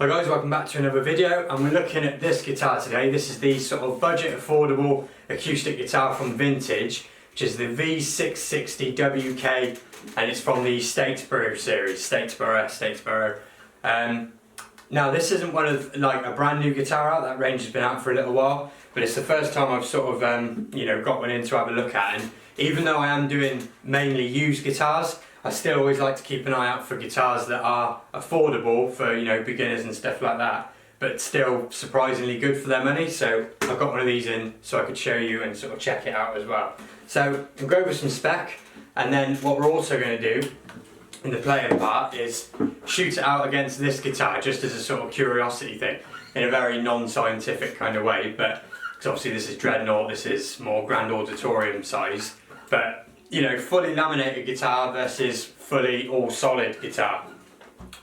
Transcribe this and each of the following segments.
Hi guys, welcome back to another video, and we're looking at this guitar today. This is the sort of budget affordable acoustic guitar from Vintage, which is the V660WK, and it's from the Statesboro series. Statesboro. Now this isn't one of like a brand new guitar out. That range has been out for a little while, but it's the first time I've sort of got one in to have a look at. And even though I am doing mainly used guitars, I still always like to keep an eye out for guitars that are affordable for beginners and stuff like that, but still surprisingly good for their money. So I've got one of these in so I could show you and sort of check it out as well. So we'll go over some spec, and then what we're also going to do in the playing part is shoot it out against this guitar just as a sort of curiosity thing in a very non-scientific kind of way, but because obviously this is Dreadnought, this is more grand auditorium size, but fully laminated guitar versus fully all solid guitar.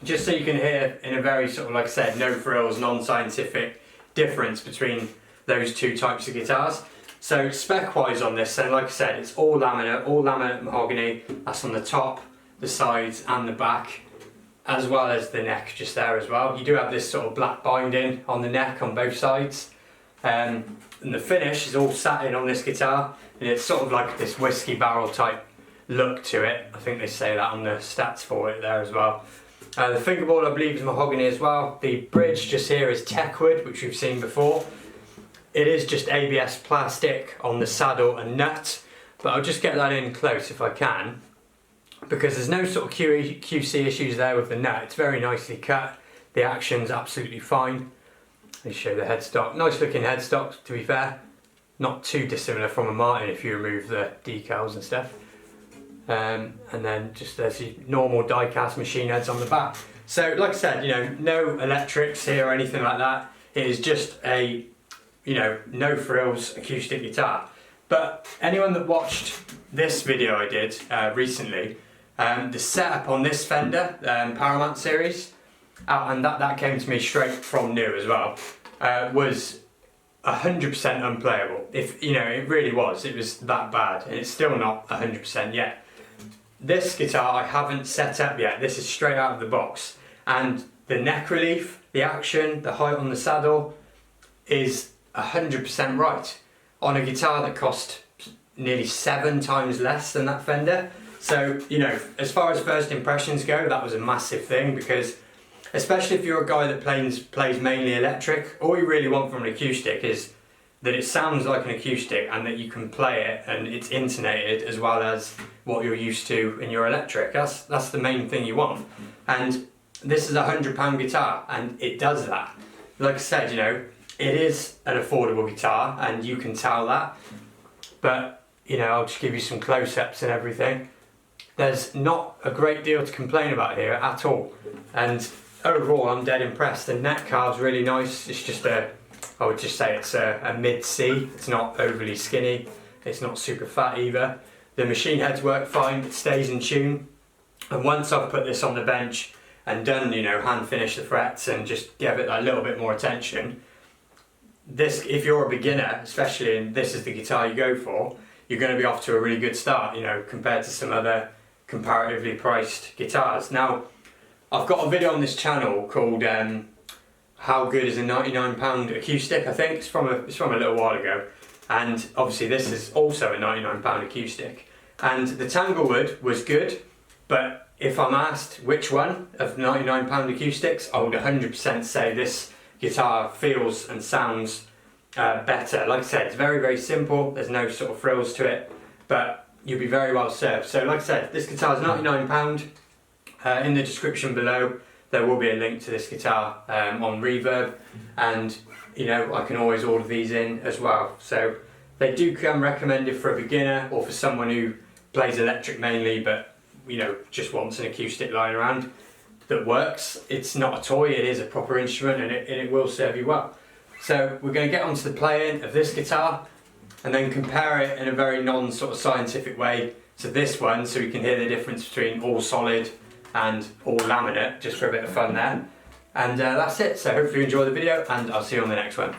Just so you can hear in a very sort of, like I said, no frills, non-scientific difference between those two types of guitars. So spec wise on this, so like I said, it's all laminate mahogany. That's on the top, the sides and the back, as well as the neck just there as well. You do have this sort of black binding on the neck on both sides. And the finish is all satin on this guitar, and it's sort of like this whiskey barrel type look to it. I think they say that on the stats for it there as well. The fingerboard I believe is mahogany as well. The bridge just here is techwood, which we've seen before. It is just ABS plastic on the saddle and nut, but I'll just get that in close if I can, because there's no sort of QC issues there with the nut. It's very nicely cut. The action's absolutely fine. Let me show the headstock. Nice looking headstock, to be fair. Not too dissimilar from a Martin if you remove the decals and stuff. And then just there's your normal die-cast machine heads on the back. So like I said, no electrics here or anything like that. It is just a, no frills acoustic guitar. But anyone that watched this video I did recently, the setup on this Fender Paramount series, and that came to me straight from new as well, was 100% unplayable. If it really was. It was that bad, and it's still not 100% yet. This guitar I haven't set up yet. This is straight out of the box, and the neck relief, the action, the height on the saddle is 100% right on a guitar that cost nearly 7 times less than that Fender. So as far as first impressions go, that was a massive thing, because especially if you're a guy that plays mainly electric, all you really want from an acoustic is that it sounds like an acoustic and that you can play it and it's intonated as well as what you're used to in your electric. That's the main thing you want. And this is a £100 guitar and it does that. Like I said, it is an affordable guitar and you can tell that. But I'll just give you some close-ups and everything. There's not a great deal to complain about here at all. And overall, I'm dead impressed. The neck carve's really nice. It's just I would just say it's a mid-C. It's not overly skinny. It's not super fat either. The machine heads work fine. It stays in tune. And once I've put this on the bench and done, hand finish the frets and just give it a little bit more attention, this, if you're a beginner, especially, and this is the guitar you go for, you're going to be off to a really good start, compared to some other comparatively priced guitars. Now, I've got a video on this channel called How Good is a £99 Acoustic, I think. It's from a little while ago. And obviously this is also a £99 acoustic. And the Tanglewood was good, but if I'm asked which one of £99 acoustics, I would 100% say this guitar feels and sounds better. Like I said, it's very, very simple. There's no sort of frills to it, but you'll be very well served. So like I said, this guitar is £99. In the description below there will be a link to this guitar on Reverb, and I can always order these in as well. So they do come recommended for a beginner or for someone who plays electric mainly but just wants an acoustic lying around that works. It's not a toy, it is a proper instrument, and it will serve you well. So we're going to get onto the playing of this guitar and then compare it in a very non-sort of scientific way to this one, so we can hear the difference between all solid and all laminate, just for a bit of fun there. And that's it. So hopefully you enjoy the video, and I'll see you on the next one.